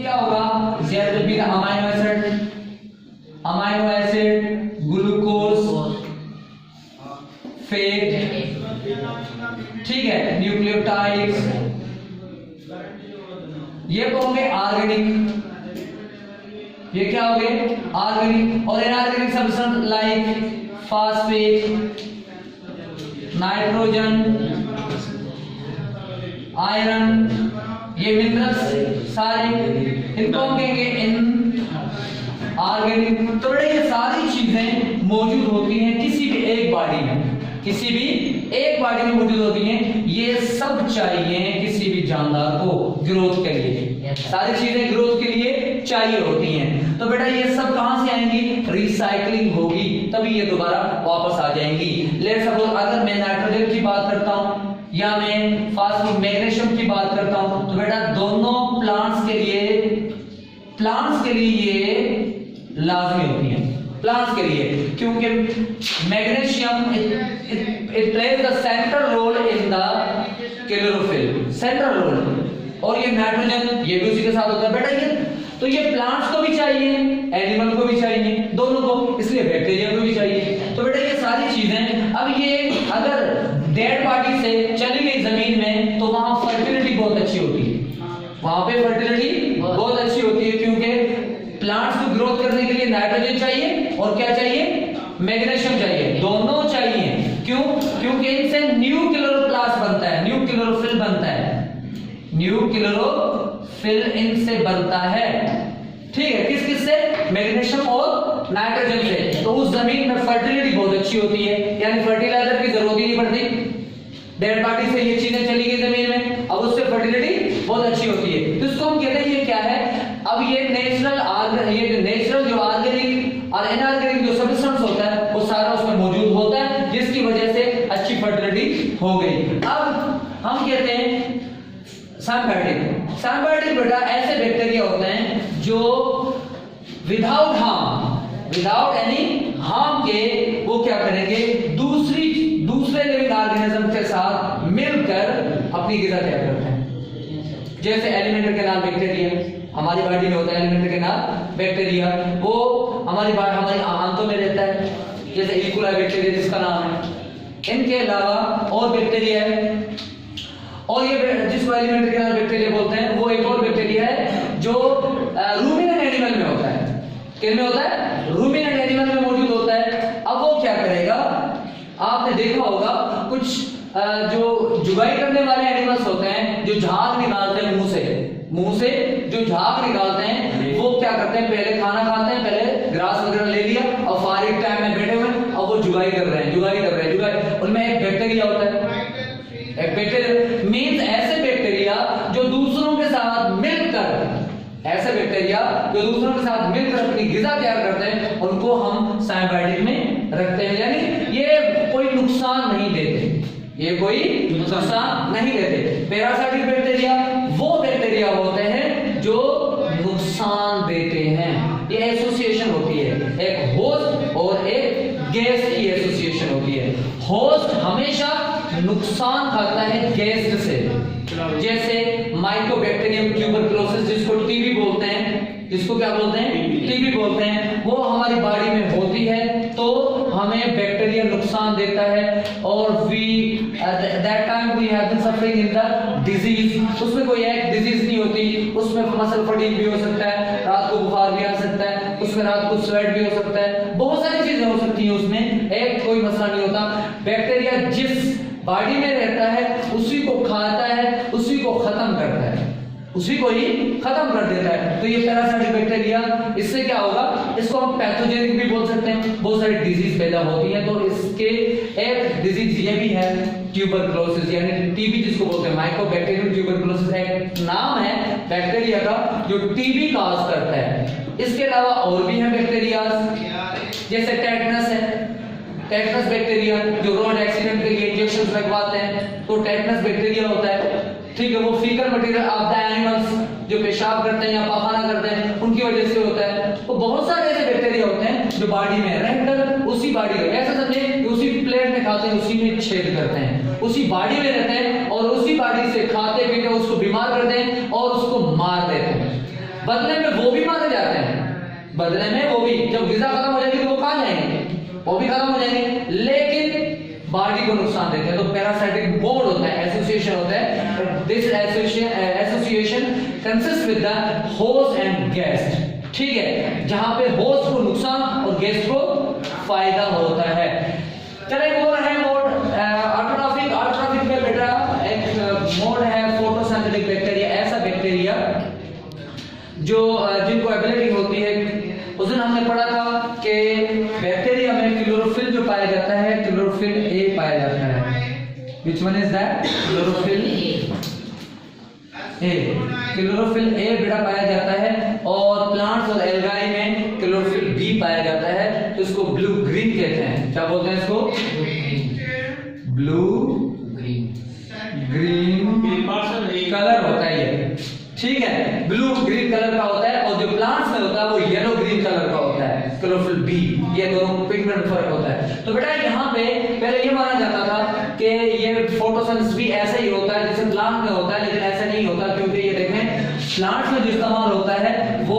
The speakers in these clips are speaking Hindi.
क्या होगा, there will be the amino acid, glucose, fat, ठीक है, न्यूक्लियोटाइड्स, ये तो होंगे ऑर्गेनिक, ये क्या हो गए ऑर्गेनिक। और inorganic substance like phosphate, nitrogen, iron, ये मिनरल्स सारे इनको हम कहेंगे इन ऑर्गेनिक। तो ये सारी चीजें मौजूद होती हैं किसी भी एक बॉडी में, किसी भी एक बॉडी में मौजूद होती हैं। ये सब चाहिए किसी भी जानदार को ग्रोथ के लिए, सारी चीजें ग्रोथ के लिए चाहिए होती हैं। तो बेटा ये सब कहां से आएंगी, रिसाइकलिंग होगी तभी ये दोबारा वापस आ जाएंगी। लेट्स सपोज अगर मैं नाइट्रोजन की बात करता हूं या मैं फास्फोरस मैग्नीशियम की बात करता हूं, तो बेटा दोनों प्लांट्स के लिए ये लाजमी होती हैं, प्लांट्स के लिए, क्योंकि magnesium it plays the central role in the chlorophyll, central role. और ये नाइट्रोजन ये भी उसी के साथ होता है बेटा। ये तो ये प्लांट्स को भी चाहिए, एनिमल को भी चाहिए, दोनों को, इसलिए बैक्टीरिया को भी चाहिए। तो बेटा ये सारी चीजें, अब ये अगर डेड बॉडी से चली गई जमीन में तो वहां फर्टिलिटी बहुत अच्छी होती है, वहां पे फर्टिलिटी बहुत अच्छी होती है, क्योंकि प्लांट्स को ग्रोथ करने के लिए नाइट्रोजन चाहिए और क्या चाहिए, मैग्नीशियम चाहिए, दोनों चाहिए। क्यों, क्योंकि इनसे न्यू क्लोरोप्लास्ट बनता है, न्यू क्लोरोफिल बनता है, न्यू क्लोरोफिल इनसे बनता है, ठीक है, किस किस से, मैग्नीशियम और नाइट्रोजन से। तो उस जमीन में फर्टिलिटी बहुत अच्छी होती है, यानी फर्टिलाइजर की जरूरत ही नहीं पड़ती, डेड बॉडी से ये चीजें चली गई जमीन में, अब उससे फर्टिलिटी बहुत अच्छी होती है। तो इसको हम कहते हैं ये क्या है, अब ये नेचुरल जो ऑर्गेनिक और इनऑर्गेनिक जो सब्सटेंस होता है वो सारा उसमें मौजूद होता है, जिसकी वजह से अच्छी फर्टिलिटी हो गई। अब हम कहते हैं सिम्बायोटिक बेटा ऐसे बैक्टीरिया होते हैं जो विदाउट एनी हार्म के वो क्या करेंगे, दूसरे लिविंग ऑर्गेनिज्म के साथ मिलकर अपनी ग़िज़ा तैयार करते हैं। जैसे एलिमेंटर के नाम बैक्टीरिया हमारी बॉडी में होता है, एलिमेंटर के नाम बैक्टीरिया, वो हमारी आंतों में रहता है, जैसे इकोलाई बैक्टीरिया जिसका नाम है। इनके अलावा और बैक्टीरिया है, और ये जिसको एलिमेंटर के नाम बैक्टीरिया बोलते हैं, वो एक और बैक्टीरिया है जो रूमिनेंट एनिमल में होता है। किन में होता है, रूमिनेंट एनिमल में मौजूद होता है। अब वो क्या करेगा, आपने देखा होगा कुछ जो जुगाई करने वाले एनिमल्स होते हैं जो झाग निकालते हैं मुंह से जो झाग निकालते हैं, वो क्या करते हैं, पहले खाना खाते हैं, पहले ग्रास वगैरह ले लिया और फारिग टाइम में बैठे हुए और वो जुगाई कर रहे हैं। उनमें एक बैक्टीरिया होता है, एक बैक्टीरिया मींस ऐसे बैक्टीरिया जो दूसरों के साथ मिलकर अपनी ग़िज़ा तैयार करते हैं, उनको हम सिम्बायोटिक में रखते हैं। यानी ये कोई नुकसान नहीं देते, पैरासाइटिक बैक्टीरिया वो बैक्टीरिया होते हैं जो नुकसान देते हैं। ये एसोसिएशन होती है, एक होस्ट और एक गेस्ट की एसोसिएशन होती है। होस्ट हमेशा नुकसान खाता है गेस्ट से, जैसे माइकोबैक्टीरियम ट्यूबरकुलोसिस जिसको टीबी बोलते हैं, जिसको क्या बोलते हैं, टीबी बोलते हैं, वो हमारी बॉडी में होती है तो हमें बैक्टीरिया नुकसान देता है। और that time we have been suffering in the disease, उसमें कोई एक डिजीज नहीं होती, उसमें मसल फटीग भी हो सकता है, रात को बुखार भी आ सकता है, उसमें रात को स्वेट भी हो सकता है, बहुत सारी चीजें हो सकती हैं, उसमें एक कोई मसला नहीं होता। बैक्टीरिया जिस बॉडी में रहता है उसी को खाता है, उसी को खत्म करता है, उसी को ही खत्म कर देता है। तो ये पैरासाइटिक बैक्टीरिया, इससे क्या होगा, इसको हम पैथोजेनिक भी बोल सकते हैं, बहुत सारी डिजीज पैदा होती है। तो इसके एक डिजीज ये भी है ट्यूबरकुलोसिस, यानी टीबी जिसको बोलते हैं, माइकोबैक्टीरियम ट्यूबरकुलोसिस एक नाम है बैक्टीरिया का जो टीबी काज करता है। इसके अलावा और भी हैं बैक्टीरिया, जैसे टेटनस है, टेटनस बैक्टीरिया जो रोड एक्सीडेंट के लिए इंजेक्शन लगवाते हैं, तो टेटनस बैक्टीरिया होता है, ठीक है। वो faecal material of the animals जो पेशाब करते हैं या पाखाना करते हैं उनकी वजह से होता है। तो बहुत सारे ऐसे बैक्टीरिया होते हैं जो बॉडी में रहकर उसी बॉडी में, ऐसा समझे कि उसी प्लेट में खाते हैं, उसी में छेद करते हैं, उसी बॉडी में रहते हैं और उसी बॉडी से खाते पीते उसको बीमार करते हैं और उसको मार देते हैं। बदले में वो भी मारे जाते हैं, बदले में वो भी, जब गिजा खत्म हो जाएगी तो वो कहां जाएंगे, वो भी खत्म हो जाएंगे, लेकिन बॉडी को नुकसान देते हैं। तो पैरासाइटिक बॉन्ड होता है, एसोसिएशन होता है। This association consist with the host and guest, ठीक है, जहां पे होस्ट को नुकसान और गेस्ट को फायदा होता है। चलिए बोल रहे हैं मोड ऑटोट्रॉफिक। ऑटोट्रॉफिक में बेटा एक मोड है फोटोसिंथेटिक बैक्टीरिया, ऐसा बैक्टीरिया जो जिनको एबिलिटी होती है, उस दिन हमने पढ़ा था कि बैक्टीरिया में क्लोरोफिल जो पाया जाता है, क्लोरोफिल ए पाया जाता है। Which one is that? Chlorophyll A. Chlorophyll A बेटा पाया जाता है, और प्लांट्स और एल्गाई में क्लोरोफिल बी पाया जाता है, तो इसको ब्लू ग्रीन कहते हैं। क्या बोलते हैं इसको? ब्लू ग्रीन कलर होता है ये, ठीक है, ब्लू ग्रीन कलर का होता है, और जो प्लांट्स में होता है वो येलो ग्रीन कलर का होता है, क्लोरोफिल बी। ये दोनों पिगमेंट में फर्क होता है। तो बेटा यहाँ पे पहले ये माना जाता था कि ये फोटोसिंथेसिस भी ऐसे ही होता है जैसे प्लांट में होता है, लेकिन ऐसा नहीं होता, क्योंकि ये देखें प्लांट में जो इस्तेमाल होता है वो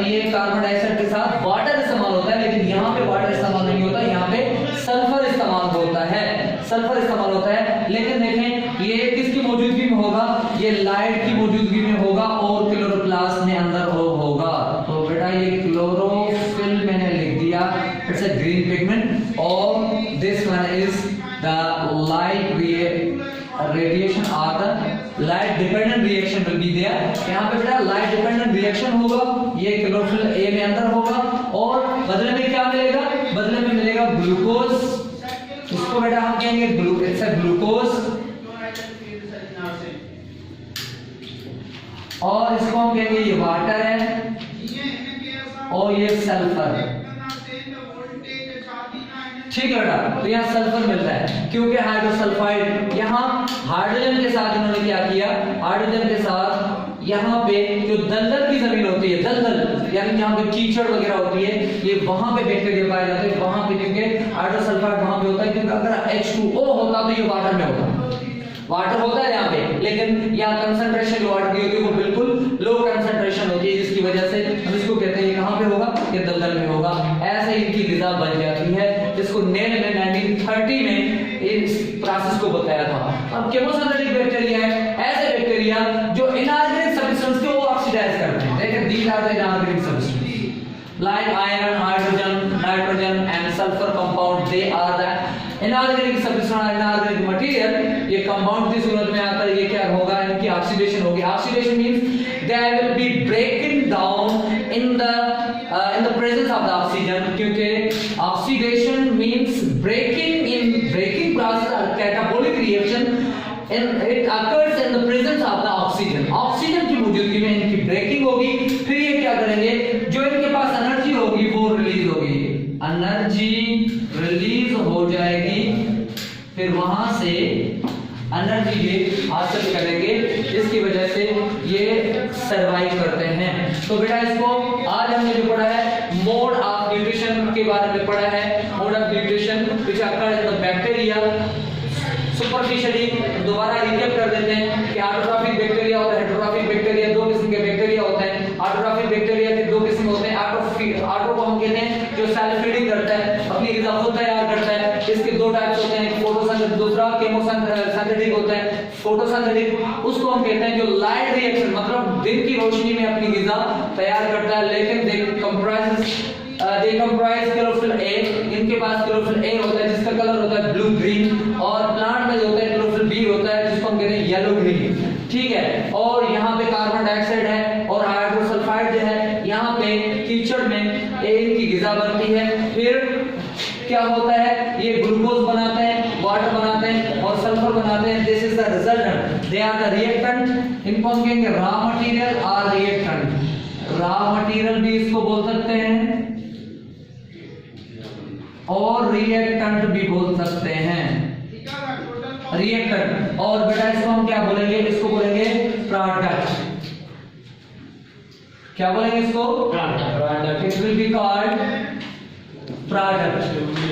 ये कार्बन डाइऑक्साइड के साथ वाटर इस्तेमाल होता है, लेकिन यहाँ पे वाटर इस्तेमाल नहीं होता, यहाँ पे सल्फर इस्तेमाल होता है, सल्फर इस्तेमाल होता है। लेकिन देखें ये किसकी मौजूदगी में होगा? ये लाइट की मौजूदगी में होगा, और क्लोरोप्लास्ट में अंदर होगा। तो बेटा ये क्लोरोफिल मैंने लिख दिया, इट्स अ ग्रीन पिगमेंट, और this one is the light radiation or the light dependent reaction will be there। यहाँ पे बेटा लाइट डिपेंडेंट रिएक्शन होगा, ये क्लोरोफिल ए में अंदर होगा, और बदले में क्या मिलेगा? बदले में मिलेगा ग्लूकोज। इसको बेटा हम कहेंगे ग्लूकोज, और इसको हम कहेंगे ये वाटर है, और ये सल्फर, ठीक है बेटा। तो यहाँ सल्फर मिलता है, क्योंकि हाइड्रोसल्फाइड, यहाँ हाइड्रोजन के साथ इन्होंने क्या किया? हाइड्रोजन के साथ यहाँ पे जो दलदल की जमीन होती है, दलदल यानी जहाँ पे कीचड़ वगैरह होती है, ये वहां पे बैक्टीरिया पाए जाते हैं, वहां पे, क्योंकि हाइड्रोसल्फाइड वहां पे होता है, क्योंकि अगर H2O होता तो ये वाटर में होता, वाटर होता है यहाँ पे, लेकिन यहाँ कंसंट्रेशन जो वाटर की होती है वो बिल्कुल लो कंसंट्रेशन होती है, जिसकी वजह से हम इसको कहते हैं ये कहाँ पे होगा? ये दलदल में होगा। ऐसे इनकी ग़िज़ा बन जाती है, जिसको नेल ने 1930 में इस प्रोसेस को बताया था। अब केमोसिंथेटिक बैक्टीरिया है ऐसे बैक्टीरिया जो इनऑर्गेनिक सब्सटेंस को ऑक्सीडाइज करते हैं। देखिए these are the inorganic substance like iron, hydrogen, nitrogen and sulfur compound, they are the inorganic substance, inorganic material। ये compound की सूरत में आता है, ये क्या होगा? इनकी ऑक्सीडेशन होगी। Oxidation means they will be breaking down in the presence of the oxygen, क्योंकि oxidation means breaking process or catabolic reaction, and it occurs in the presence of the oxygen। Oxygen की मौजूदगी में इनकी ब्रेकिंग होगी, फिर ये क्या करेंगे? जो इनके पास एनर्जी होगी वो रिलीज होगी, एनर्जी रिलीज हो जाएगी, फिर वहां से एनर्जी ये हासिल करेंगे, जिसकी वजह से ये सरवाइव करते हैं। तो बेटा इसको आज हमने जो पढ़ा है मोड ऑफ न्यूट्रिशन के बारे में पढ़ा है, mode of nutrition which occur in the bacteria. Superficially दोबारा रिकैप कर देते हैं कि ऑटोट्रॉफिक बैक्टीरिया और हेटेरोट्रॉफिक बैक्टीरिया, दो किस्म के बैक्टीरिया होते हैं। ऑटोट्रॉफिक बैक्टीरिया के दो किस्म होते हैं। ऑटो को हम कहते हैं जो सेल्फ फीडिंग करता है, अपनी ग़िज़ा खुद तैयार करता है। इसके दो टाइप्स होते हैं, फोटोसिंथेटिक, दूसरा केमोसिंथेटिक होता है। फोटोसिंथेटिक उसको हम कहते हैं जो लाइट रिएक्शन मतलब दिन की रोशनी में अपनी ग़िज़ा तैयार करता है, लेकिन दे कंप्राइज क्लोरोफिल ए। इनके पास क्लोरोफिल ए होता है जिसका कलर होता है ब्लू ग्रीन, और प्लांट में जो होता है क्लोरोफिल बी होता है जिसको हम कहते हैं येलो ग्रीन, ठीक है। और यहाँ पे कार्बन डाइऑक्साइड है और हाइड्रोसल्फाइड जो है यहाँ पे कीचड़ में इनकी ग़िज़ा बनती है। फिर क्या होता है? ये ग्लूकोज बनाते हैं, वाटर बनाते हैं और सल्फर बनाते हैं। This is the resultant, they are the reactant. इनको हम कहेंगे रॉ मटेरियल और रिएक्टेंट। रॉ मटेरियल भी इसको बोल सकते हैं और रिएक्टेंट भी बोल सकते हैं, रिएक्टेंट। और बेटा इसको हम क्या बोलेंगे? इसको बोलेंगे प्रोडक्ट। क्या बोलेंगे इसको? Product. It will be called product,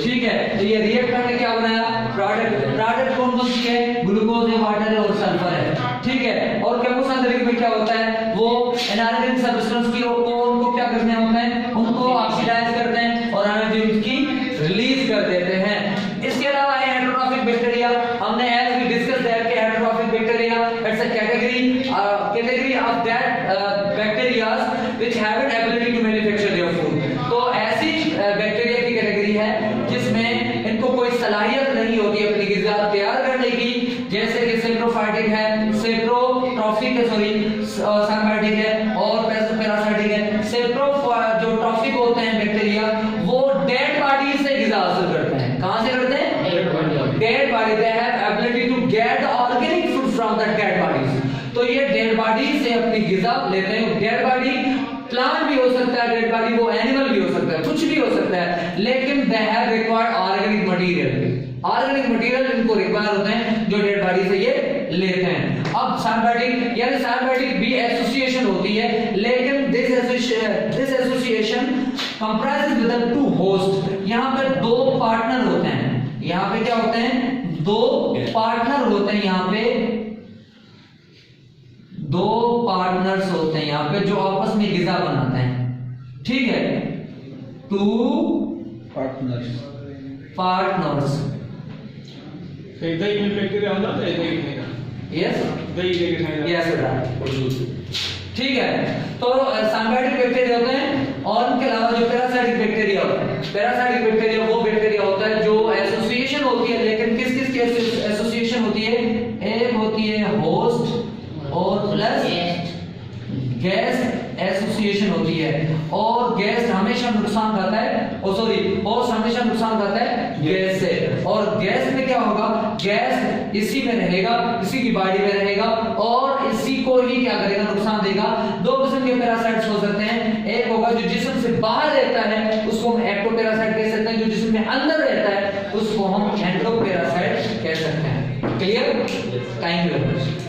ठीक है। तो ये रिएक्टेंट ने क्या बनाया? प्रोडक्ट। प्रोडक्ट कौन कौन सी है? ग्लूकोज है, वाटर है और सल्फर है, ठीक है। और केमोसिंथेटिक में क्या होता है? वो इनऑर्गेनिक सब्सटेंस की को उनको क्या करने होते हैं, उनको ऑक्सीडाइज करते हैं और एनर्जी उनकी रिलीज कर देते हैं। इसके अलावा है हेटेरोट्रॉफिक बैक्टीरिया। हमने एज वी डिस्कस दैट कि heterotrophic bacteria it's a category of that bacterias which have an ability to manufacture their food. तो ऐसी बैक्टीरिया की कैटेगरी है जिसमें इनको कोई सलाहियत नहीं होती अपनी ग़िज़ा तैयार करने की, जैसे कि सेप्रोफाइटिक है, सेप्रोट्रॉफिक है, सॉरी साइटोफाइटिक है और पैरासाइटिक है। सेप्रो जो ट्रॉफिक होते हैं बैक्टीरिया वो डेड बॉडी से ग़िज़ा हासिल करते हैं। कहां से करते हैं? Dead body. They have ability to get the organic food from the dead bodies. तो ये डेड बॉडी से अपनी ग़िज़ा लेते हैं। डेड बॉडी प्लांट भी हो सकता है, डेड बॉडी वो एनिमल भी हो सकता है, कुछ भी हो सकता है, लेकिन they have required organic material. Organic material इनको रिक्वायर होते हैं जो डेड बॉडी से ये लेते हैं। अब साइटोफाइटिक यानी साइटोफाइटिक भी एसोसिएशन होती है, लेकिन this association comprises with the two host. यहां पे दो पार्टनर होते हैं। यहां पे क्या होते हैं? दो पार्टनर होते हैं। यहां पे दो पार्टनर्स होते हैं यहां पे जो आपस में ग़िज़ा बनाते हैं। ठीक है, टू पार्टनर्स। दही में बैक्टीरिया होता है, दही खाएगा। यस, दही लेके खाएगा। यस बेटा, ठीक है। तो साइटोफाइटिक बैक्टीरिया होते हैं और उनके अलावा जो पैरासाइटिक बैक्टीरिया होता है, पैरासाइटिक बैक्टीरिया वो बैक्टीरिया होता है जो एसोसिएशन होती है, लेकिन किस किस की एसोसिएशन होती है? एक होती है होस्ट और प्लस गैस एसोसिएशन होती है। और गैस हमेशा नुकसान करता है, होस्ट हमेशा नुकसान करता है गैस से। और गैस में क्या होगा? गैस इसी में रहेगा, इसी की बॉडी में रहेगा और इसी को ही क्या करेगा? नुकसान देगा। दो किस्म के पैरासाइट्स हो सकते हैं। एक होगा जो जिस्म से बाहर रहता है, उसको हम एक्टोपैरासाइट कह सकते हैं। जो जिस्म में अंदर रहता है उसको हम एंडोपैरासाइट कह सकते हैं। क्लियर? Thank you.